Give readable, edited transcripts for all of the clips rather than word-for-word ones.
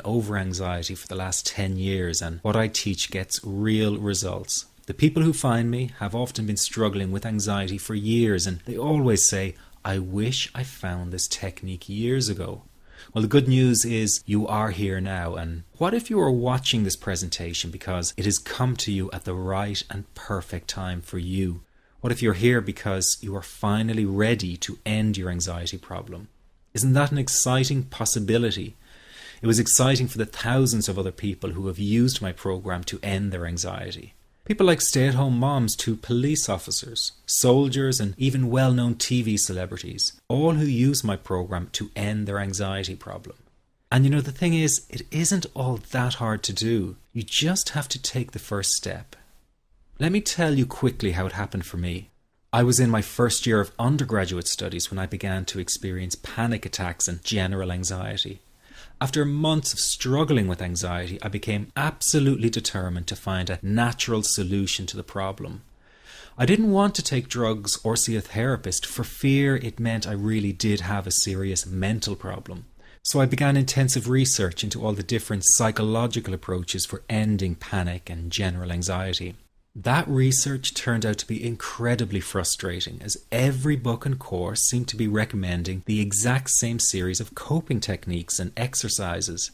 over anxiety for the last 10 years, and what I teach gets real results. The people who find me have often been struggling with anxiety for years, and they always say, I wish I found this technique years ago. Well, the good news is you are here now, and what if you are watching this presentation because it has come to you at the right and perfect time for you? What if you're here because you are finally ready to end your anxiety problem? Isn't that an exciting possibility? It was exciting for the thousands of other people who have used my program to end their anxiety. People like stay-at-home moms to police officers, soldiers, and even well-known TV celebrities, all who use my program to end their anxiety problem. And you know, the thing is, it isn't all that hard to do. You just have to take the first step. Let me tell you quickly how it happened for me. I was in my first year of undergraduate studies when I began to experience panic attacks and general anxiety. After months of struggling with anxiety, I became absolutely determined to find a natural solution to the problem. I didn't want to take drugs or see a therapist for fear it meant I really did have a serious mental problem. So I began intensive research into all the different psychological approaches for ending panic and general anxiety. That research turned out to be incredibly frustrating, as every book and course seemed to be recommending the exact same series of coping techniques and exercises,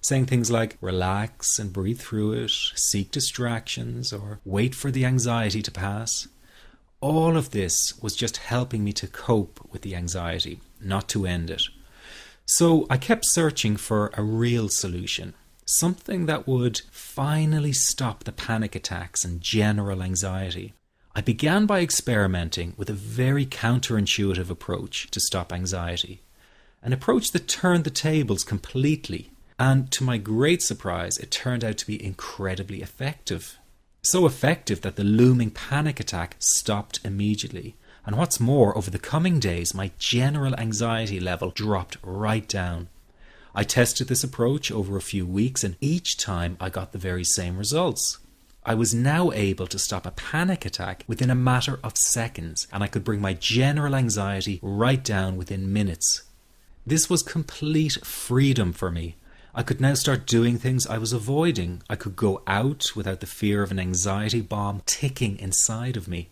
saying things like relax and breathe through it, seek distractions, or wait for the anxiety to pass. All of this was just helping me to cope with the anxiety, not to end it. So I kept searching for a real solution. Something that would finally stop the panic attacks and general anxiety. I began by experimenting with a very counterintuitive approach to stop anxiety. An approach that turned the tables completely, and to my great surprise, it turned out to be incredibly effective. So effective that the looming panic attack stopped immediately. And what's more, over the coming days, my general anxiety level dropped right down. I tested this approach over a few weeks, and each time I got the very same results. I was now able to stop a panic attack within a matter of seconds, and I could bring my general anxiety right down within minutes. This was complete freedom for me. I could now start doing things I was avoiding. I could go out without the fear of an anxiety bomb ticking inside of me.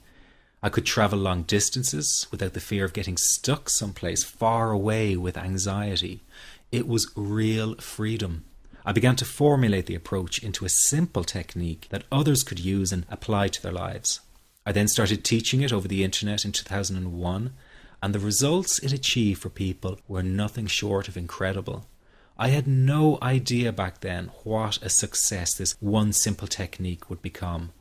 I could travel long distances without the fear of getting stuck someplace far away with anxiety. It was real freedom. I began to formulate the approach into a simple technique that others could use and apply to their lives. I then started teaching it over the internet in 2001, and the results it achieved for people were nothing short of incredible. I had no idea back then what a success this one simple technique would become.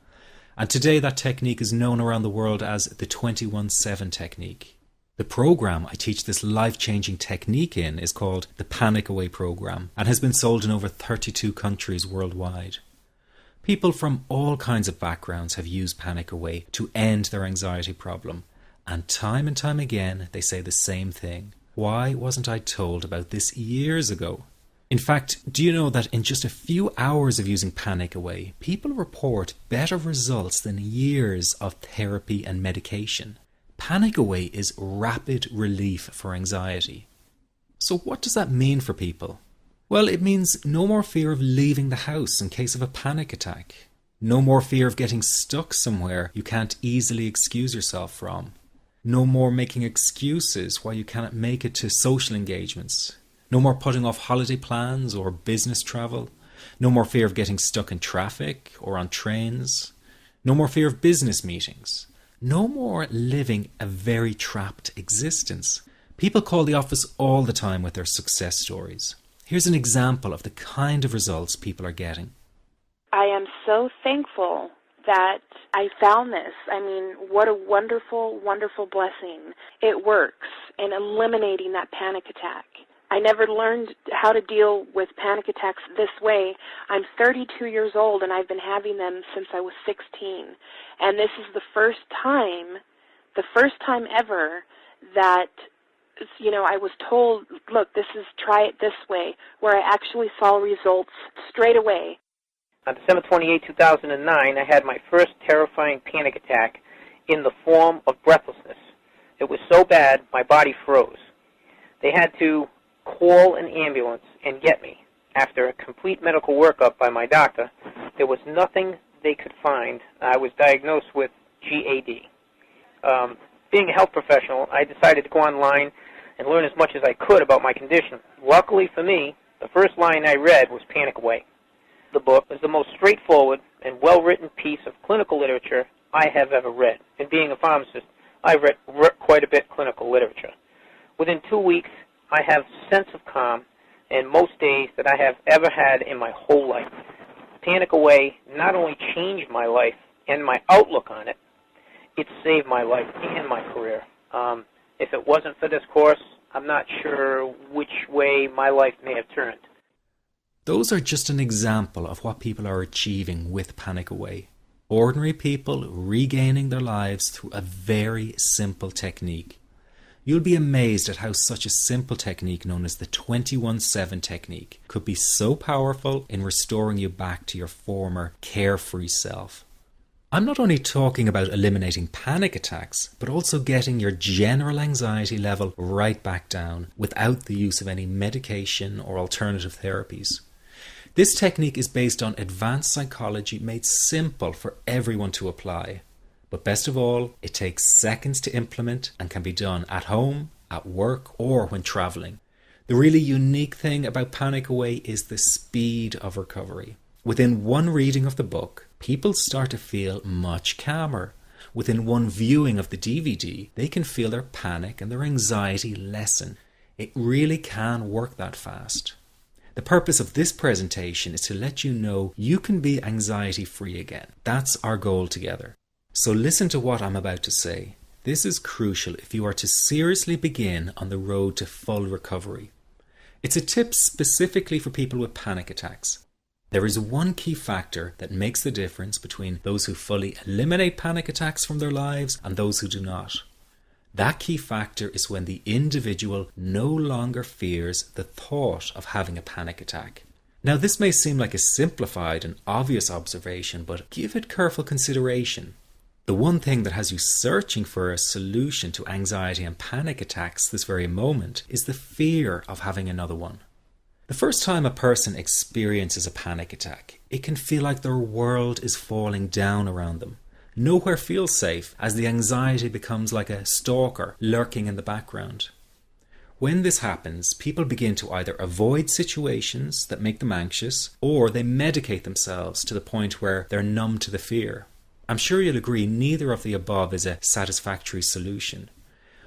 And today that technique is known around the world as the 21-7 technique. The program I teach this life-changing technique in is called the Panic Away program and has been sold in over 32 countries worldwide. People from all kinds of backgrounds have used Panic Away to end their anxiety problem, and time again they say the same thing. Why wasn't I told about this years ago? In fact, do you know that in just a few hours of using Panic Away, people report better results than years of therapy and medication? Panic Away is rapid relief for anxiety. So what does that mean for people? Well, it means no more fear of leaving the house in case of a panic attack. No more fear of getting stuck somewhere you can't easily excuse yourself from. No more making excuses why you cannot make it to social engagements. No more putting off holiday plans or business travel. No more fear of getting stuck in traffic or on trains. No more fear of business meetings. No more living a very trapped existence. People call the office all the time with their success stories. Here's an example of the kind of results people are getting. I am so thankful that I found this. I mean, what a wonderful, wonderful blessing. It works in eliminating that panic attack. I never learned how to deal with panic attacks this way. I'm 32 years old, and I've been having them since I was 16. And this is the first time ever that, I was told, look, try it this way, where I actually saw results straight away. On December 28, 2009, I had my first terrifying panic attack in the form of breathlessness. It was so bad, my body froze. They had to call an ambulance and get me. After a complete medical workup by my doctor, there was nothing they could find. I was diagnosed with GAD. Being a health professional, I decided to go online and learn as much as I could about my condition. Luckily for me, the first line I read was Panic Away. The book is the most straightforward and well-written piece of clinical literature I have ever read. And being a pharmacist, I've read quite a bit of clinical literature. Within 2 weeks, I have a sense of calm in most days that I have ever had in my whole life. Panic Away not only changed my life and my outlook on it, it saved my life and my career. If it wasn't for this course, I'm not sure which way my life may have turned. Those are just an example of what people are achieving with Panic Away. Ordinary people regaining their lives through a very simple technique. You'll be amazed at how such a simple technique known as the 21-7 technique could be so powerful in restoring you back to your former carefree self. I'm not only talking about eliminating panic attacks, but also getting your general anxiety level right back down without the use of any medication or alternative therapies. This technique is based on advanced psychology made simple for everyone to apply. But best of all, it takes seconds to implement and can be done at home, at work, or when traveling. The really unique thing about Panic Away is the speed of recovery. Within one reading of the book, people start to feel much calmer. Within one viewing of the DVD, they can feel their panic and their anxiety lessen. It really can work that fast. The purpose of this presentation is to let you know you can be anxiety-free again. That's our goal together. So listen to what I'm about to say. This is crucial if you are to seriously begin on the road to full recovery. It's a tip specifically for people with panic attacks. There is one key factor that makes the difference between those who fully eliminate panic attacks from their lives and those who do not. That key factor is when the individual no longer fears the thought of having a panic attack. Now, this may seem like a simplified and obvious observation, but give it careful consideration. The one thing that has you searching for a solution to anxiety and panic attacks this very moment is the fear of having another one. The first time a person experiences a panic attack, it can feel like their world is falling down around them. Nowhere feels safe as the anxiety becomes like a stalker lurking in the background. When this happens, people begin to either avoid situations that make them anxious, or they medicate themselves to the point where they're numb to the fear. I'm sure you'll agree neither of the above is a satisfactory solution.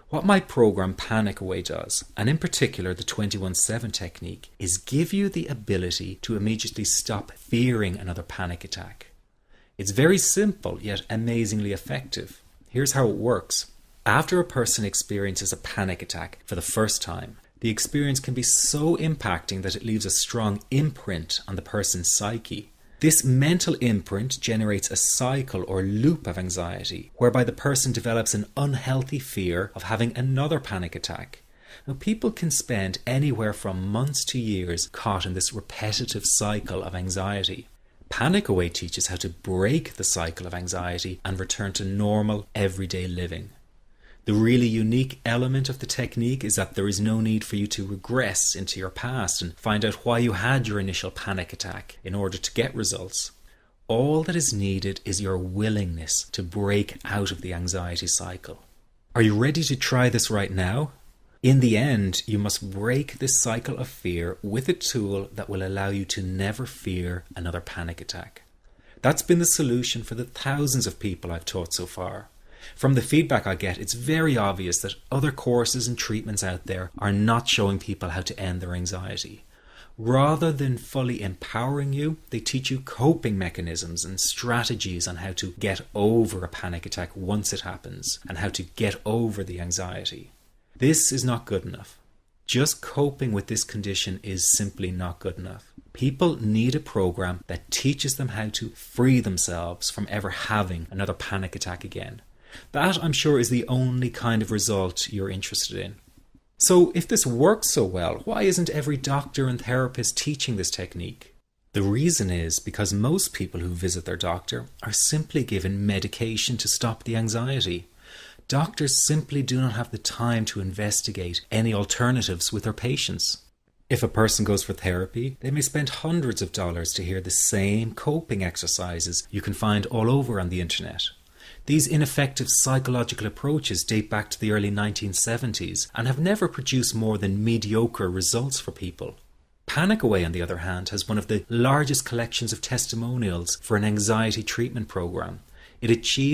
What my program Panic Away does, and in particular the 21-7 technique, is give you the ability to immediately stop fearing another panic attack. It's very simple yet amazingly effective. Here's how it works. After a person experiences a panic attack for the first time, the experience can be so impacting that it leaves a strong imprint on the person's psyche. This mental imprint generates a cycle or loop of anxiety, whereby the person develops an unhealthy fear of having another panic attack. Now, people can spend anywhere from months to years caught in this repetitive cycle of anxiety. Panic Away teaches how to break the cycle of anxiety and return to normal, everyday living. The really unique element of the technique is that there is no need for you to regress into your past and find out why you had your initial panic attack in order to get results. All that is needed is your willingness to break out of the anxiety cycle. Are you ready to try this right now? In the end, you must break this cycle of fear with a tool that will allow you to never fear another panic attack. That's been the solution for the thousands of people I've taught so far. From the feedback I get, it's very obvious that other courses and treatments out there are not showing people how to end their anxiety. Rather than fully empowering you, they teach you coping mechanisms and strategies on how to get over a panic attack once it happens and how to get over the anxiety. This is not good enough. Just coping with this condition is simply not good enough. People need a program that teaches them how to free themselves from ever having another panic attack again. That, I'm sure, is the only kind of result you're interested in. So if this works so well, why isn't every doctor and therapist teaching this technique? The reason is because most people who visit their doctor are simply given medication to stop the anxiety. Doctors simply do not have the time to investigate any alternatives with their patients. If a person goes for therapy, they may spend hundreds of dollars to hear the same coping exercises you can find all over on the internet. These ineffective psychological approaches date back to the early 1970s and have never produced more than mediocre results for people. Panic Away, on the other hand, has one of the largest collections of testimonials for an anxiety treatment program. It achieves